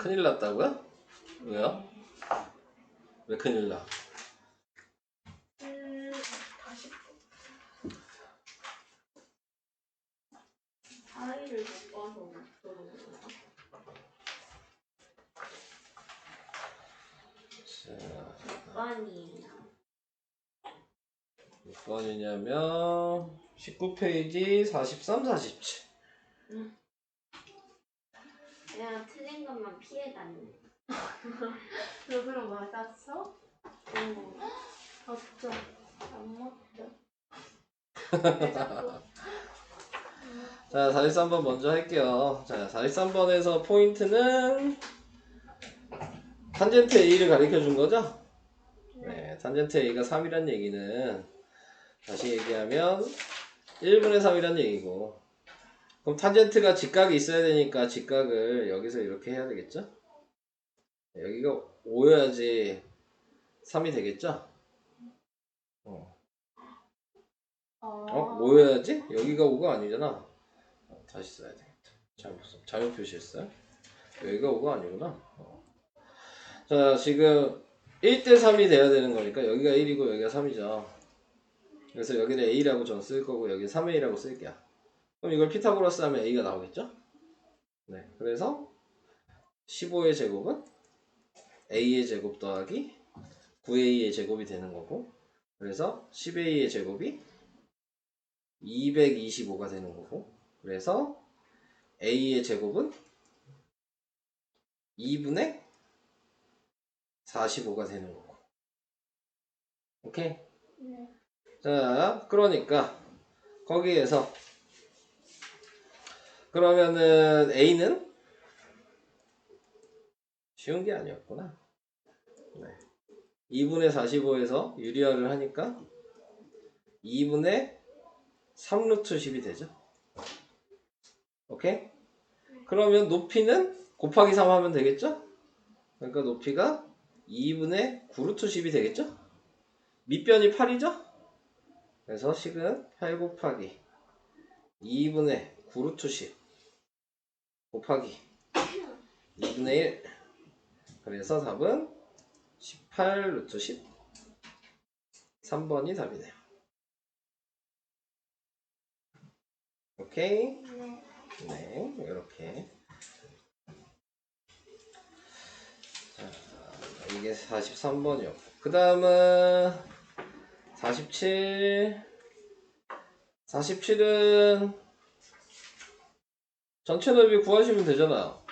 큰일 났다고요? 왜요? 왜 큰일 나? 다시 파일을 못 봐서 그런 건가? 자, 아니에요. 몇 번이냐면 19페이지 43, 47. 내가 틀린 것만 피해 다니네. 너 그럼 맞았어? 응. 어쩌? 안 맞죠? 자, 43번 먼저 할게요. 자, 43번에서 포인트는 탄젠트 A를 가르쳐 준 거죠? 네, 탄젠트 A가 3이란 얘기는 다시 얘기하면 1분의 3이란 얘기고, 그럼 탄젠트가 직각이 있어야 되니까 직각을 여기서 이렇게 해야 되겠죠? 여기가 5여야지 3이 되겠죠? 5여야지? 여기가 5가 아니잖아. 다시 써야 되겠다. 잘못 표시했어요? 여기가 5가 아니구나. 자, 지금 1대 3이 돼야 되는 거니까 여기가 1이고 여기가 3이죠. 그래서 여기는 A라고 전 쓸 거고 여기 3A라고 쓸게요. 그럼 이걸 피타고라스 하면 A가 나오겠죠? 네, 그래서 15의 제곱은 A의 제곱 더하기 9A의 제곱이 되는 거고, 그래서 10A의 제곱이 225가 되는 거고, 그래서 A의 제곱은 2분의 45가 되는 거고. 오케이? 네. 자, 그러니까 거기에서 그러면은 A는 쉬운 게 아니었구나. 네. 2분의 45에서 유리화를 하니까 2분의 3루트 10이 되죠. 오케이? 그러면 높이는 곱하기 3 하면 되겠죠? 그러니까 높이가 2분의 9루트 10이 되겠죠? 밑변이 8이죠? 그래서 식은 8 곱하기 2분의 9루트 10 곱하기 2분의 1. 그래서 답은 18루트 10. 3번이 답이네요. 오케이? 네. 네, 이렇게. 자, 이게 43번이었고. 그 다음은 47. 47은 전체 넓이 구하시면 되잖아요.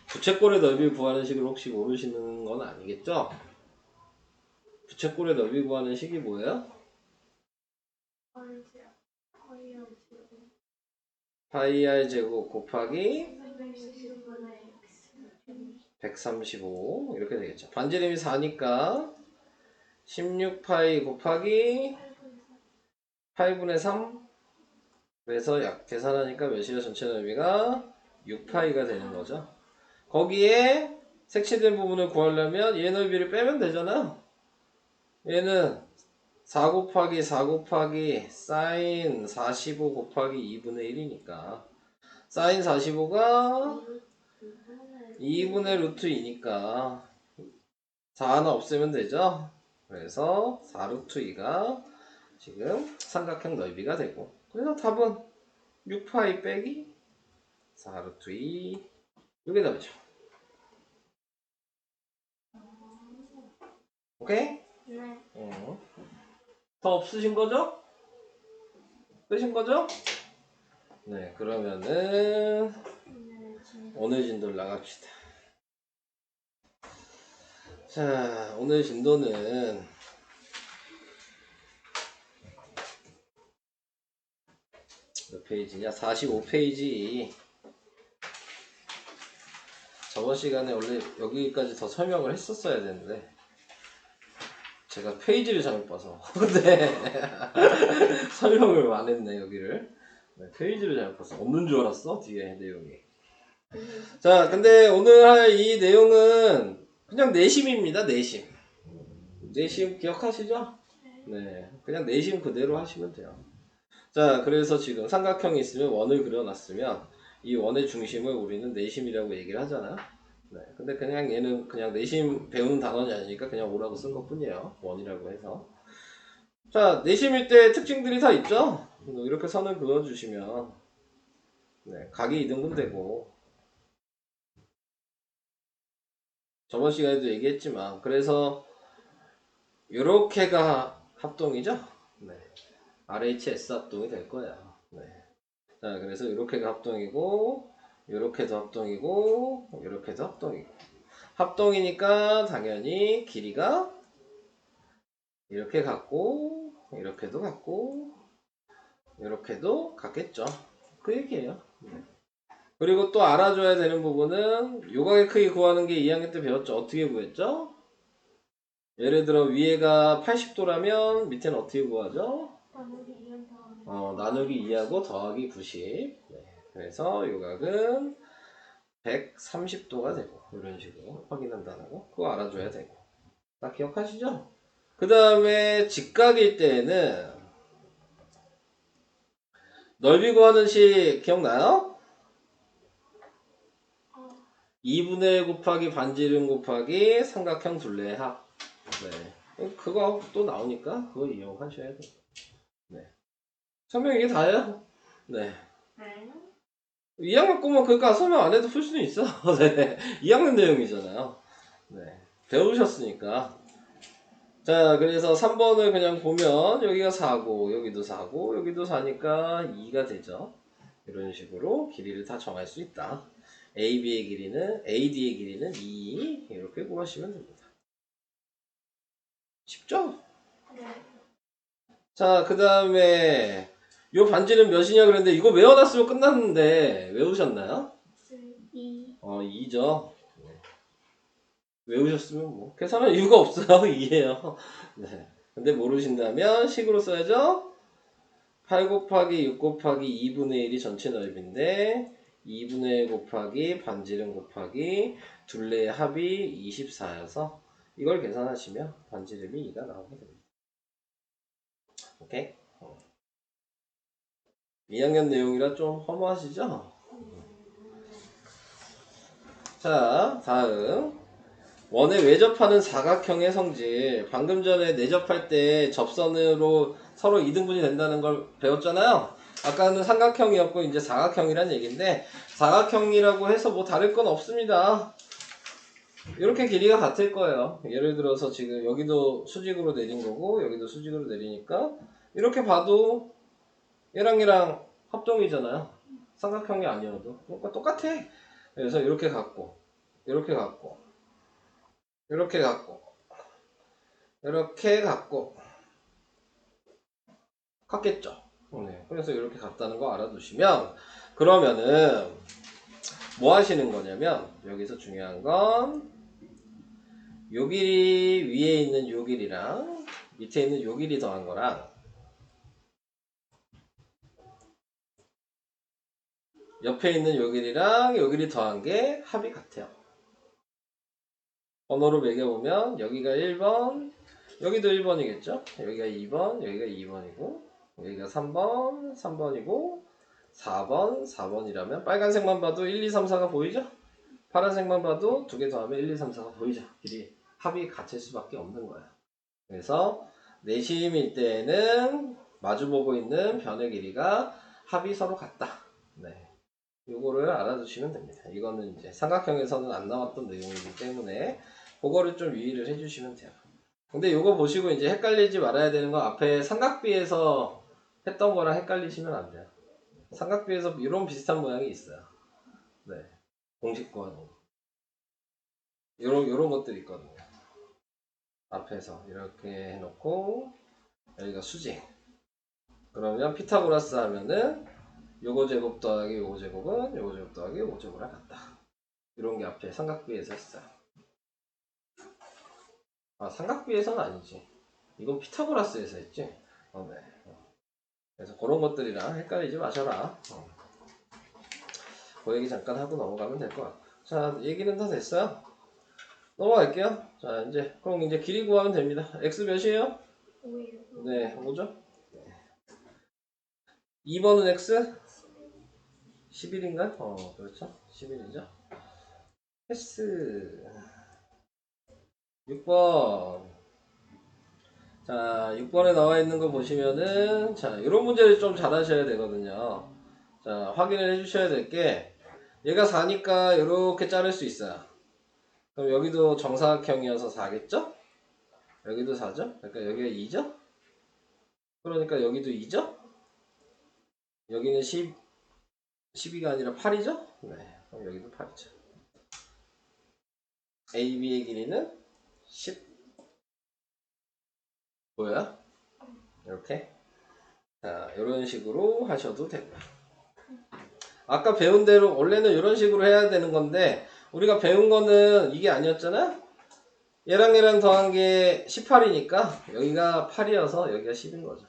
부채꼴의 넓이 구하는 식을 혹시 모르시는 건 아니겠죠? 부채꼴의 넓이 구하는 식이 뭐예요? 파이 r 제곱 곱하기 135 이렇게 되겠죠. 반지름이 4니까 16파이 곱하기 8분의 3. 그래서 약 계산하니까 몇이야? 전체 넓이가 6파이가 되는 거죠. 거기에 색칠된 부분을 구하려면 얘 넓이를 빼면 되잖아. 얘는 4 곱하기 4 곱하기 사인 45 곱하기 2분의 1이니까 사인 45가 2분의 루트 2니까 4 하나 없애면 되죠. 그래서 4 루트 2가 지금 삼각형 넓이가 되고, 그래서 답은 6파이 빼기 4 루트 2 이게 답이죠. 오케이? 네. 더 없으신 거죠? 빼신 거죠? 네, 그러면은 오늘 진도를 나갑시다. 자, 오늘 진도는 몇 페이지냐? 45페이지. 저번 시간에 원래 여기까지 더 설명을 했었어야 되는데 제가 페이지를 잘못 봐서 근데 설명을 안 했네. 여기를 페이지를 잘못 봤어. 없는 줄 알았어 뒤에 내용이. 자, 근데 오늘 할 이 내용은 그냥 내심입니다. 내심 기억하시죠? 네, 그냥 내심 그대로 하시면 돼요. 자, 그래서 지금 삼각형이 있으면 원을 그려놨으면 이 원의 중심을 우리는 내심이라고 얘기를 하잖아요. 네. 근데 그냥 얘는 그냥 내심 배우는 단원이 아니니까 그냥 오라고 쓴 것 뿐이에요. 원이라고 해서. 자, 내심일 때 특징들이 다 있죠? 이렇게 선을 그어주시면, 네, 각이 2등분 되고, 저번 시간에도 얘기했지만, 그래서, 요렇게가 합동이죠? 네. RHS 합동이 될 거예요. 네. 자, 그래서 요렇게가 합동이고, 요렇게도 합동이고, 요렇게도 합동이고. 합동이니까 당연히 길이가 이렇게 같고, 이렇게도 같고, 이렇게도 같겠죠. 그 얘기예요. 네. 그리고 또 알아줘야 되는 부분은 요각의 크기 구하는 게 2학년 때 배웠죠. 어떻게 구했죠? 예를 들어 위에가 80도라면 밑에는 어떻게 구하죠? 나누기 2하고 더하기 90. 네. 그래서 요각은 130도가 되고 이런 식으로 확인한다는 거 그거 알아줘야 되고 다 기억하시죠? 그 다음에 직각일 때에는 넓이 구하는 식 기억나요? 2분의 1 곱하기 반지름 곱하기 삼각형 둘레의 합. 네. 그거 또 나오니까 그거 이용하셔야 돼요. 네. 설명 이게 다예요. 네. 네. 2학년 거면 그러니까 설명 안 해도 풀 수는 있어. 네. 2학년 내용이잖아요. 네. 배우셨으니까. 자, 그래서 3번을 그냥 보면 여기가 4고 여기도 4고 여기도 4니까 2가 되죠. 이런 식으로 길이를 다 정할 수 있다. AB의 길이는 AD의 길이는 2 이렇게 구하시면 됩니다. 쉽죠? 네. 자, 그 다음에 요 반지는 몇이냐 그랬는데 이거 외워놨으면 끝났는데 외우셨나요? 2. 2죠. 외우셨으면 뭐 계산할 이유가 없어요. 2예요. 네. 근데 모르신다면 식으로 써야죠. 8 곱하기 6 곱하기 2분의 1이 전체 넓이인데 2분의 1 곱하기 반지름 곱하기 둘레의 합이 24여서 이걸 계산하시면 반지름이 2가 나오게 됩니다. 오케이? 2학년 내용이라 좀 허무하시죠? 자, 다음 원에 외접하는 사각형의 성질. 방금 전에 내접할 때 접선으로 서로 이등분이 된다는 걸 배웠잖아요. 아까는 삼각형이었고 이제 사각형이란 얘기인데 사각형이라고 해서 뭐 다를 건 없습니다. 이렇게 길이가 같을 거예요. 예를 들어서 지금 여기도 수직으로 내린 거고 여기도 수직으로 내리니까 이렇게 봐도 얘랑 합동이잖아요. 삼각형이 아니어도. 그러니까 똑같아. 그래서 이렇게 갖고 이렇게 갖고 이렇게 갖고 이렇게 갖고 같겠죠. 네. 그래서 이렇게 같다는 거 알아두시면 그러면은 뭐 하시는 거냐면 여기서 중요한 건 요 길이 위에 있는 요 길이랑 밑에 있는 요 길이 더한 거랑 옆에 있는 요 길이랑 요 길이 더한 게 합이 같아요. 번호로 매겨보면 여기가 1번 여기도 1번이겠죠. 여기가 2번 여기가 2번이고 여기가 3번 3번이고 4번 4번이라면 빨간색만 봐도 1, 2, 3, 4가 보이죠? 파란색만 봐도 두 개 더하면 1, 2, 3, 4가 보이죠? 길이 합이 같을 수밖에 없는 거예요. 그래서 내심일 때에는 마주보고 있는 변의 길이가 합이 서로 같다. 네. 요거를 알아두시면 됩니다. 이거는 이제 삼각형에서는 안 나왔던 내용이기 때문에 그거를 좀 유의를 해주시면 돼요. 근데 요거 보시고 이제 헷갈리지 말아야 되는 건 앞에 삼각비에서 했던 거랑 헷갈리시면 안 돼요. 삼각비에서 이런 비슷한 모양이 있어요. 네. 공식 구하는 요런 것들이 있거든요. 앞에서 이렇게 해놓고 여기가 수직. 그러면 피타고라스 하면은 요거 제곱 더하기 요거 제곱은 요거 제곱 더하기 요거 제곱이랑 같다. 이런 게 앞에 삼각비에서 했어요. 아, 삼각비에서는 아니지. 이건 피타고라스에서 했지. 네. 그래서 그런 것들이랑 헷갈리지 마셔라. 그 얘기 잠깐 하고 넘어가면 될 것 같고. 자, 얘기는 다 됐어요. 넘어갈게요. 자, 이제 그럼 이제 길이 구하면 됩니다. x 몇이에요? 5. 네, 5죠. 2번은 x? 11인가? 그렇죠. 11이죠. 패스. 6번. 자, 6번에 나와 있는 거 보시면은, 자, 이런 문제를 좀 잘 하셔야 되거든요. 자, 확인을 해주셔야 될 게, 얘가 4니까 이렇게 자를 수 있어요. 그럼 여기도 정사각형이어서 4겠죠? 여기도 4죠? 그러니까 여기가 2죠? 그러니까 여기도 2죠? 여기는 12가 아니라 8이죠? 네, 그럼 여기도 8이죠. AB의 길이는 10. 뭐야? 이렇게. 자, 이런 식으로 하셔도 되고요. 아까 배운 대로 원래는 이런 식으로 해야 되는 건데 우리가 배운 거는 이게 아니었잖아? 얘랑 더한 게 18이니까 여기가 8이어서 여기가 10인 거죠.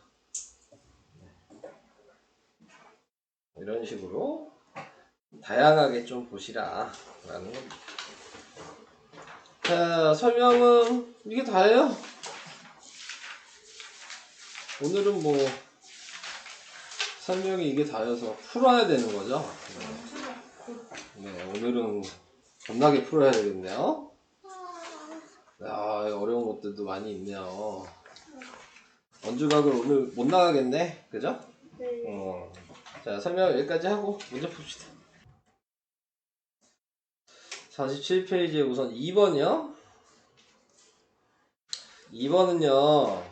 이런 식으로 다양하게 좀 보시라 라는 겁니다. 자, 설명은 이게 다예요. 오늘은 뭐 설명이 이게 다여서 풀어야 되는 거죠. 네, 오늘은 겁나게 풀어야 되겠네요. 아, 어려운 것들도 많이 있네요. 언주각을 오늘 못 나가겠네, 그죠? 네. 자, 설명 여기까지 하고 문제 풉시다. 47페이지에 우선 2번이요. 2번은요,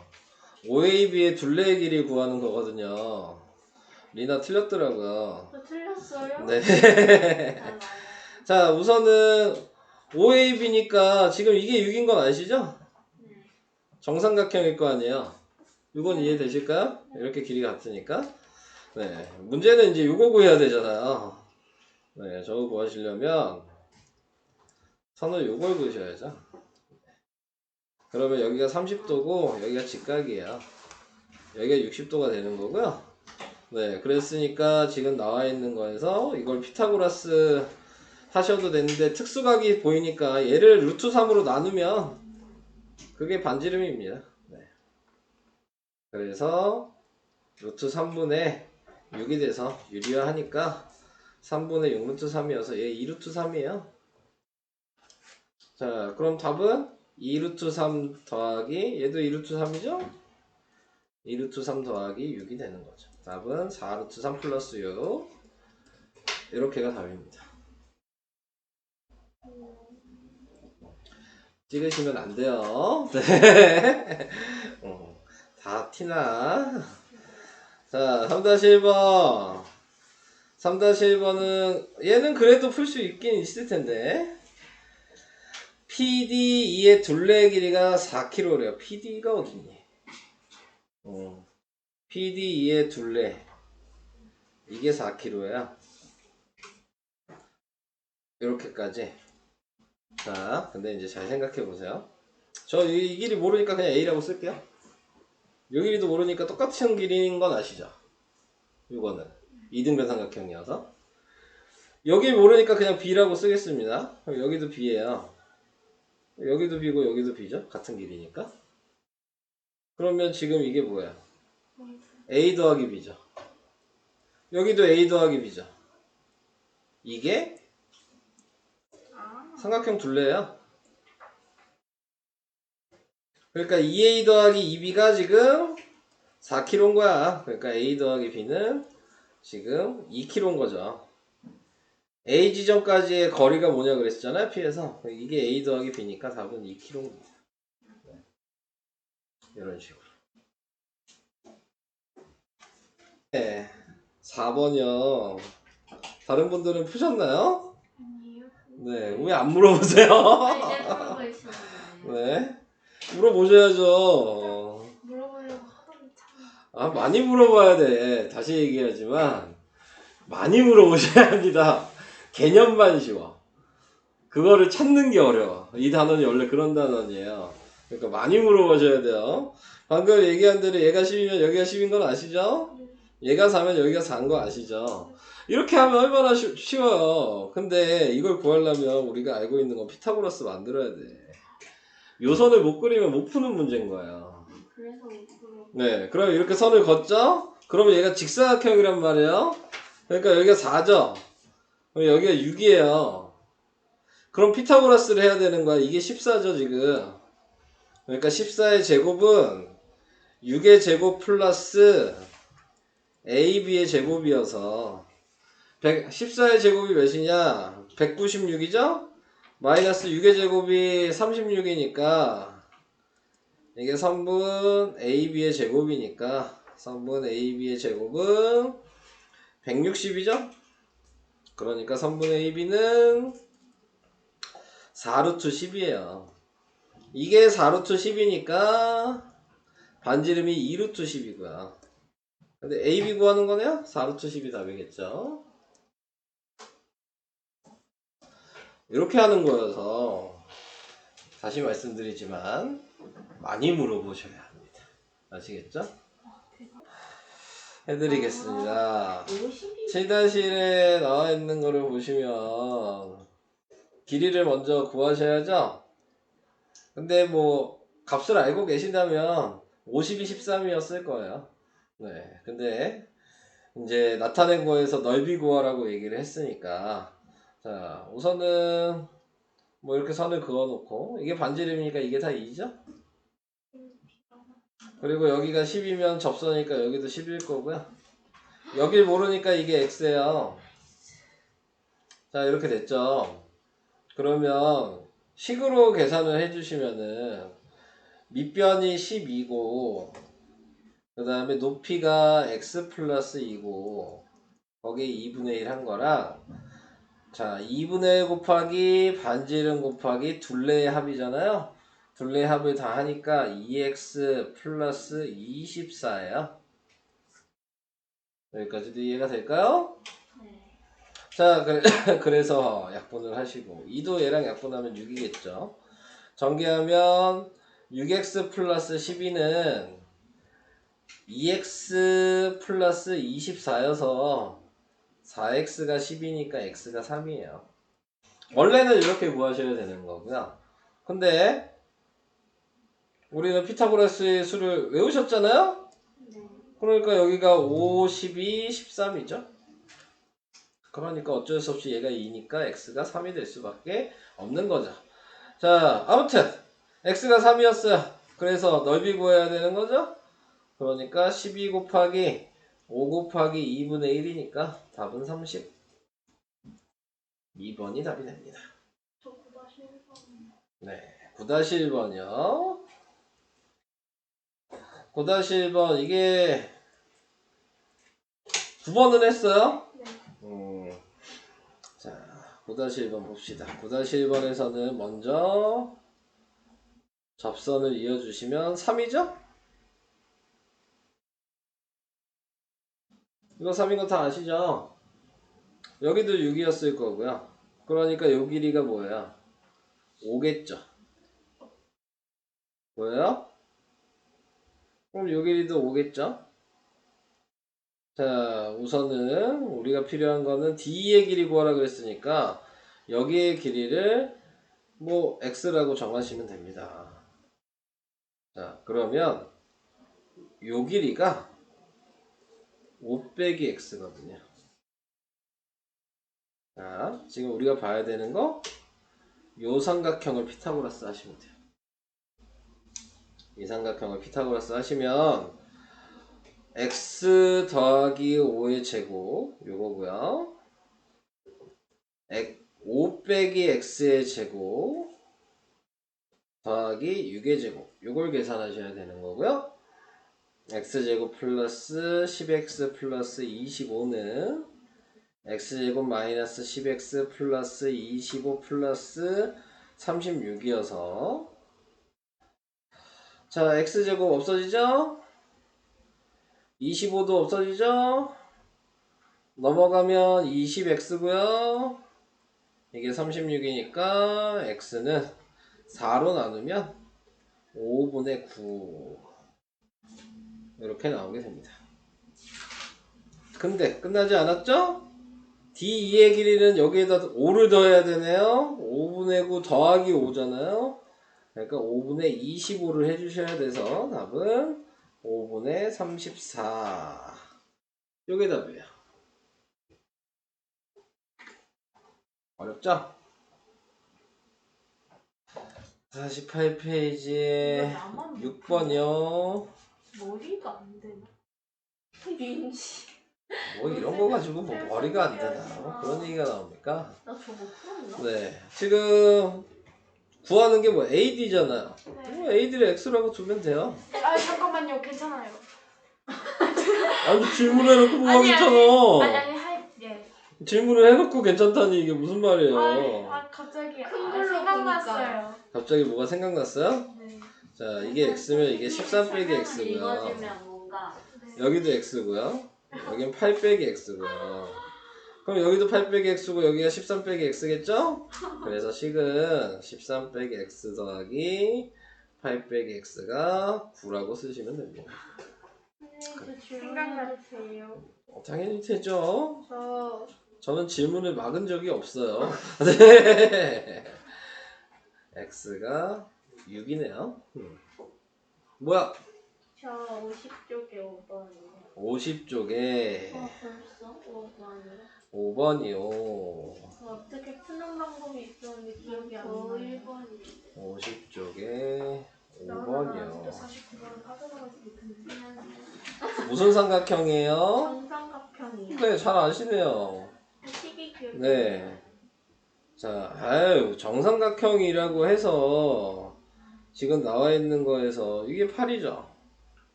OAB의 둘레의 길이 구하는 거거든요. 리나 틀렸더라고요. 저 틀렸어요? 네. 아, 맞아요. 자, 우선은 OAB니까 지금 이게 6인 건 아시죠? 네. 정삼각형일 거 아니에요. 이건 이해되실까요? 이렇게 길이가 같으니까. 네. 문제는 이제 요거 구해야 되잖아요. 네. 저거 구하시려면 선을 요걸 그으셔야죠. 그러면 여기가 30도고 여기가 직각이에요. 여기가 60도가 되는 거고요. 네. 그랬으니까 지금 나와 있는 거에서 이걸 피타고라스 하셔도 되는데 특수각이 보이니까 얘를 루트 3으로 나누면 그게 반지름입니다. 네. 그래서 루트 3분의 6이 돼서 유리화하니까 3분의 6 루트 3이어서 얘 2 루트 3이에요. 자, 그럼 답은 2 루트 3 더하기 얘도 2 루트 3이죠? 2 루트 3 더하기 6이 되는 거죠. 답은 4 루트 3 플러스 6. 이렇게가 답입니다. 찍으시면 안 돼요. 네. 다 티나. 자, 3-1번. 3-1번은 얘는 그래도 풀 수 있긴 있을 텐데. PD2의 둘레의 길이가 4km래요. PD가 어딨니? PD2의 둘레. 이게 4km야. 이렇게까지. 자, 근데 이제 잘 생각해 보세요. 저 이 길이 모르니까 그냥 A라고 쓸게요. 요 길이도 모르니까 똑같은 길이인 건 아시죠? 요거는 2등변 삼각형이어서 여기 모르니까 그냥 B라고 쓰겠습니다. 그럼 여기도 B예요. 여기도 B고 여기도 B죠? 같은 길이니까. 그러면 지금 이게 뭐야? A 더하기 B죠. 여기도 A 더하기 B죠. 이게 삼각형 둘레예요. 그러니까 2A 더하기 2B가 지금 4km인 거야. 그러니까 A 더하기 B는 지금 2km인 거죠. A 지점까지의 거리가 뭐냐 그랬잖아요. P에서. 이게 A 더하기 B니까 답은 2km입니다. 네. 이런 식으로. 네. 4번이요. 다른 분들은 푸셨나요? 아니요. 네. 왜 안 물어보세요? 이제 그런 거 있었는데. 네. 물어보셔야죠. 물어보려고 하더니 참. 아, 많이 물어봐야 돼. 다시 얘기하지만 많이 물어보셔야 합니다. 개념만 쉬워. 그거를 찾는 게 어려워. 이 단원이 원래 그런 단원이에요. 그러니까 많이 물어보셔야 돼요. 방금 얘기한 대로 얘가 10이면 여기가 10인 건 아시죠? 얘가 4면 여기가 4인 거 아시죠? 이렇게 하면 얼마나 쉬워요. 근데 이걸 구하려면 우리가 알고 있는 건 피타고라스 만들어야 돼. 요선을 못 그리면 못 푸는 문제인 거예요. 그래서 그런 네, 그럼 이렇게 선을 걷죠? 그러면 얘가 직사각형이란 말이에요. 그러니까 여기가 4죠? 그럼 여기가 6이에요. 그럼 피타고라스를 해야 되는 거야. 이게 14죠 지금. 그러니까 14의 제곱은 6의 제곱 플러스 AB의 제곱이어서 14의 제곱이 몇이냐? 196이죠? 마이너스 6의 제곱이 36이니까 이게 3분 AB의 제곱이니까 3분 AB의 제곱은 160이죠? 그러니까 3분의 AB는 4루트 10이에요. 이게 4루트 10이니까 반지름이 2루트 10이고요. 근데 AB 구하는 거네요? 4루트 10이 답이겠죠? 이렇게 하는 거여서 다시 말씀드리지만 많이 물어보셔야 합니다. 아시겠죠? 해드리겠습니다. 7-1에 나와 있는 거를 보시면 길이를 먼저 구하셔야죠? 근데 뭐 값을 알고 계신다면 50이 13이었을 거예요. 네. 근데 이제 나타낸 거에서 넓이 구하라고 얘기를 했으니까 자 우선은 뭐 이렇게 선을 그어놓고 이게 반지름이니까 이게 다 2죠? 그리고 여기가 10이면 접선이니까 여기도 10일 거고요. 여길 모르니까 이게 x예요. 자 이렇게 됐죠. 그러면 식으로 계산을 해주시면은 밑변이 12고 그 다음에 높이가 x 플러스 2고 거기에 2분의 1 한 거랑 자 2분의 1 곱하기 반지름 곱하기 둘레의 합이잖아요. 둘레의 합을 다 하니까 2x 플러스 24예요. 여기까지도 이해가 될까요? 네. 자 그래서 약분을 하시고 2도 얘랑 약분하면 6이겠죠. 전개하면 6x 플러스 12는 2x 플러스 24여서 4x가 10이니까 x가 3이에요. 원래는 이렇게 구하셔야 되는 거고요. 근데 우리는 피타고라스의 수를 외우셨잖아요? 네. 그러니까 여기가 5, 12, 13이죠. 그러니까 어쩔 수 없이 얘가 2니까 x가 3이 될 수밖에 없는 거죠. 자, 아무튼 x가 3이었어요. 그래서 넓이 구해야 되는 거죠. 그러니까 12 곱하기 5 곱하기 2분의 1이니까 답은 30. 2번이 답이 됩니다. 저 9-1번. 네, 9-1번이요. 9-1번 이게 9번은 했어요? 네. 자, 9-1번 봅시다. 9-1번에서는 먼저 접선을 이어주시면 3이죠? 이거 3인 거 다 아시죠? 여기도 6이었을 거고요. 그러니까 요 길이가 뭐예요? 5겠죠? 뭐예요? 그럼 요 길이도 5겠죠? 자, 우선은 우리가 필요한 거는 D의 길이 구하라 그랬으니까 여기의 길이를 뭐 X라고 정하시면 됩니다. 자, 그러면 요 길이가 5 빼기 X거든요. 자, 지금 우리가 봐야 되는 거 요 삼각형을 피타고라스 하시면 돼요. 이 삼각형을 피타고라스 하시면 x 더하기 5의 제곱 요거고요. 5 빼기 x의 제곱 더하기 6의 제곱 요걸 계산하셔야 되는 거고요. x제곱 플러스 10x 플러스 25는 x제곱 마이너스 10x 플러스 25 플러스 36이어서 자 x제곱 없어지죠? 25도 없어지죠? 넘어가면 20x고요. 이게 36이니까 x는 4로 나누면 5분의 9 이렇게 나오게 됩니다. 근데 끝나지 않았죠? D2의 길이는 여기에다 5를 더해야 되네요. 5분의 9 더하기 5잖아요. 그러니까 5분의 25를 해주셔야 돼서 답은 5분의 34 요게 답이에요. 어렵죠? 48페이지에 나만 6번이요. 머리가 안 되나? 윤지. 뭐 이런 거 가지고 뭐 머리가 안 되나 뭐 그런 얘기가 나옵니까? 나 저거 풀었나? 네, 지금 구하는 게 뭐 AD잖아요. 네. AD를 X라고 두면 돼요. 아 잠깐만요. 괜찮아요. 아니 질문해놓고 뭐가 아니, 괜찮아. 예. 질문을 해놓고 괜찮다니 이게 무슨 말이에요. 갑자기 큰 걸로 생각났어요. 갑자기 뭐가 생각났어요? 네. 자, 이게 X면 이게 13 빼기 X고요. 읽어주면 뭔가 여기도 X고요. 여긴 8 빼기 X고요. 그럼 여기도 8 빼기 X고 여기가 13 빼기 X겠죠? 그래서 식은 13 빼기 X 더하기 8 빼기 X가 9라고 쓰시면 됩니다. 생각났어요. 당연히 되죠. 저는 질문을 막은 적이 없어요. 네. X가 6이네요. 뭐야? 저 50쪽에 5번이요. 50쪽에 벌써 5번이요? 5번이요. 어떻게 푸는 방법이 있었는데 기억이 안 나요. 1번이요. 50쪽에 5번이요. 49번을 빠져나가지고 무슨 삼각형이에요? 정삼각형이요. 네, 잘 아시네요. 식이 기억이 네. 자, 아유, 정삼각형이라고 해서 지금 나와 있는 거에서 이게 8이죠.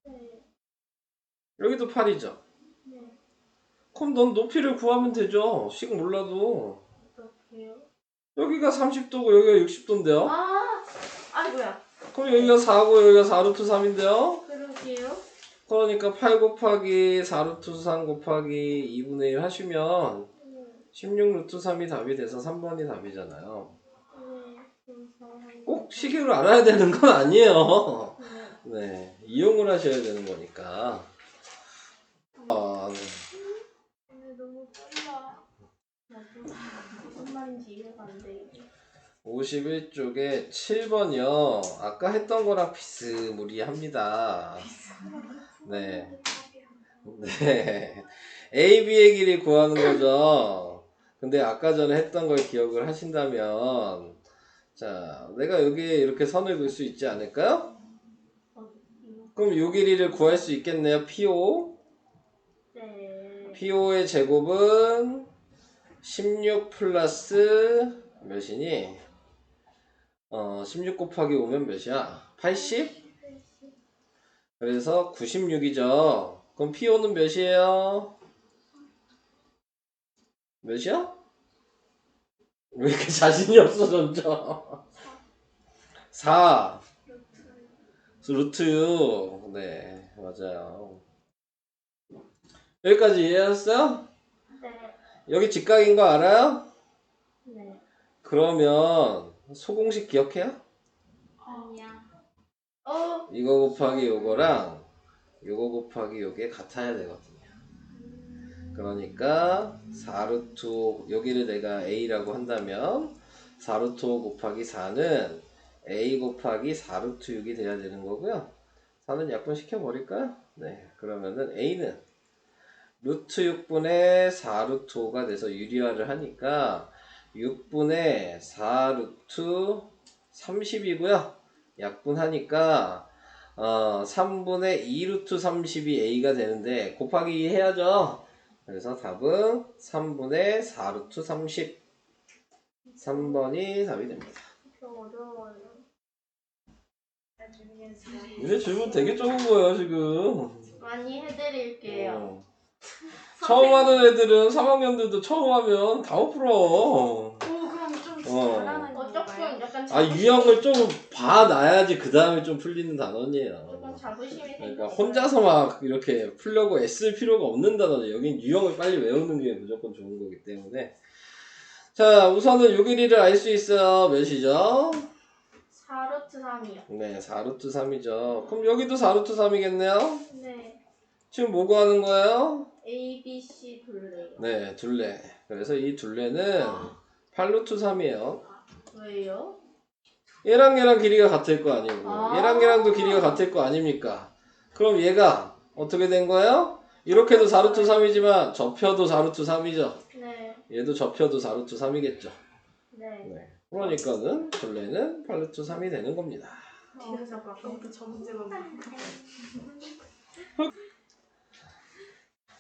네. 여기도 8이죠. 네. 그럼 넌 높이를 구하면 되죠. 식 몰라도. 어떡해요? 여기가 30도고 여기가 60도인데요. 아이고야. 그럼 여기가 4고 여기가 4루트 3인데요. 그러게요. 그러니까 8 곱하기 4루트 3 곱하기 2분의 1 하시면 16루트 3이 답이 돼서 3번이 답이잖아요. 꼭 시계를 알아야 되는 건 아니에요. 네, 이용을 하셔야 되는 거니까. 너무 빨라. 무슨 말인지 이해가 안 돼. 51쪽에 7번이요. 아까 했던 거랑 비스무리합니다. 네. 네. A, B의 길이 구하는 거죠. 근데 아까 전에 했던 걸 기억을 하신다면, 자, 내가 여기에 이렇게 선을 그을 수 있지 않을까요? 그럼 요 길이를 구할 수 있겠네요. PO. 네. PO의 제곱은 16 플러스 몇이니? 16 곱하기 5면 몇이야? 80? 그래서 96이죠. 그럼 PO는 몇이에요? 몇이야? 왜 이렇게 자신이 없어 점점? 4 루트 6. 네, 맞아요. 여기까지 이해하셨어요? 네. 여기 직각인 거 알아요? 네. 그러면 소공식 기억해요? 아니야. 이거 곱하기 요거랑 요거 곱하기 요게 같아야 되거든요. 그러니까 4루트 5, 여기를 내가 A라고 한다면 4루트 5 곱하기 4는 A 곱하기 4루트 6이 돼야 되는 거고요. 4는 약분시켜 버릴까요? 네, 그러면은 A는 루트 6분의 4루트 5가 돼서 유리화를 하니까 6분의 4루트 30이고요. 약분하니까 3분의 2루트 30이 A가 되는데 곱하기 2 해야죠. 그래서 답은 3분의 4루트 30. 3번이 답이 됩니다. 좀 어려워요. 이제 질문 되게 적은 거예요 지금. 많이 해드릴게요. 처음 하는 애들은 3학년들도 처음 하면 다 못 풀어. 그럼 좀 잘하는 조금 약간 유형을 좀 봐놔야지 그 다음에 좀 풀리는 단원이에요. 조금 자부심이 그러니까 생겼어요. 혼자서 막 이렇게 풀려고 애쓸 필요가 없는 단어죠. 여긴 유형을 빨리 외우는 게 무조건 좋은 거기 때문에. 자, 우선은 요 길이를 알 수 있어요. 몇이죠? 4루트 3이요. 네, 4루트 3이죠. 그럼 여기도 4루트 3이겠네요? 네. 지금 뭐 구하는 거예요? A, B, C 둘레요. 네, 둘레. 그래서 이 둘레는 8루트 3이에요. 왜요? 얘랑 길이가 같을 거 아니고 얘랑도 길이가 같을 거 아닙니까? 그럼 얘가 어떻게 된 거예요? 이렇게도 4루트 3이지만 접혀도 4루트 3이죠. 네. 얘도 접혀도 4루트 3이겠죠. 네. 네. 그러니까는 둘레는 8루트 3이 되는 겁니다. 진짜 아까부터 저 문제만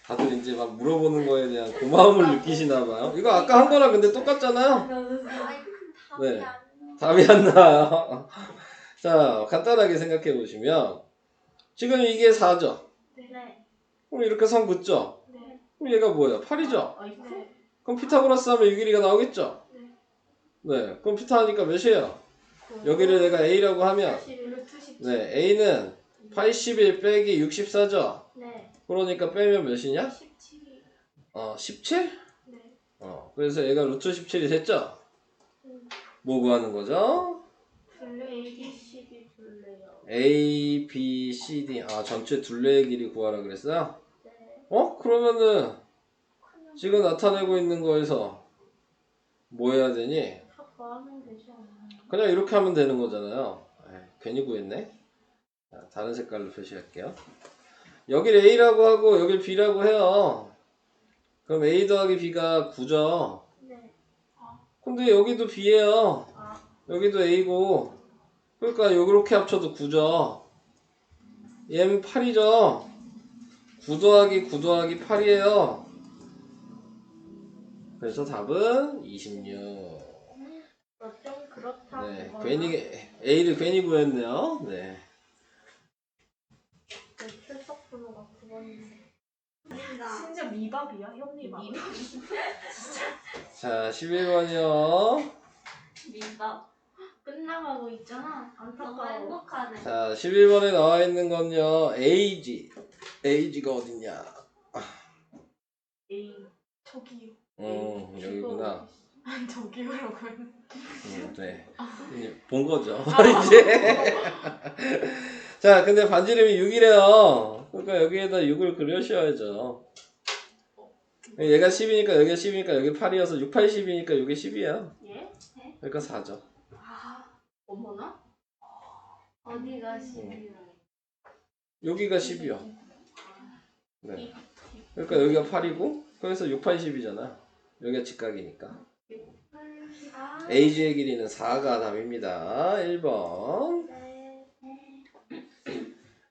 다들 이제 막 물어보는 거에 대한 고마움을 느끼시나 봐요. 이거 아까 한 거랑 근데 똑같잖아요. 네. 답이 안 나와요. 자, 간단하게 생각해 보시면 지금 이게 4죠. 네. 그럼 이렇게 선 긋죠. 네. 그럼 얘가 뭐예요? 8이죠. 네. 그럼 피타고라스 하면 6길이가 나오겠죠. 네. 네. 그럼 피타 하니까 몇이에요? 여기를 내가 A라고 하면 루트 17. 네, A는 81 빼기 64죠. 네. 그러니까 빼면 몇이냐? 17이. 17? 네. 그래서 얘가 루트 17이 됐죠? 뭐 구하는 거죠? 둘레 ABCD 둘레요. A, B, C, D. 전체 둘레의 길이 구하라 그랬어요? 네. 그러면은 지금 나타내고 있는 거에서 뭐 해야 되니? 다 구하면 되지 않나요? 그냥 이렇게 하면 되는 거잖아요. 괜히 구했네. 자, 다른 색깔로 표시할게요. 여길 A라고 하고 여길 B라고 해요. 그럼 A 더하기 B가 9죠. 네. 근데 여기도 B예요. 아. 여기도 A고. 그러니까 이렇게 합쳐도 9죠. 얘는 8이죠. 9 더하기 9 더하기 8이에요. 그래서 답은 26. 좀 그렇다. 네, 그거나. 괜히 A를 괜히 구했네요. 네. 출석 번호가 9번인데. 심지어 미밥이야? 현미밥. 자, 11번이요. 민밥. 끝나가고 있잖아. 너무 안타까워. 행복하네. 자, 11번에 나와 있는 건요. AG. AG가 어딨냐? A. 저기요. 여기구나. 아니 저기요라고 했는데. 네. 본 거죠. 이제. 자, 근데 반지름이 6이래요. 그러니까 여기에다 6을 그려셔야죠. 얘가 10이니까 여기가 10이니까 여기 8이어서 6, 8, 10이니까 여기 10이야. 예? 그러니까 4죠. 어머나? 어디가 12요? 여기가 10이요. 네. 그러니까 여기가 8이고 그래서 6, 8, 10이잖아. 여기가 직각이니까. 아, AG의 길이는 4가 답입니다. 1번. 네.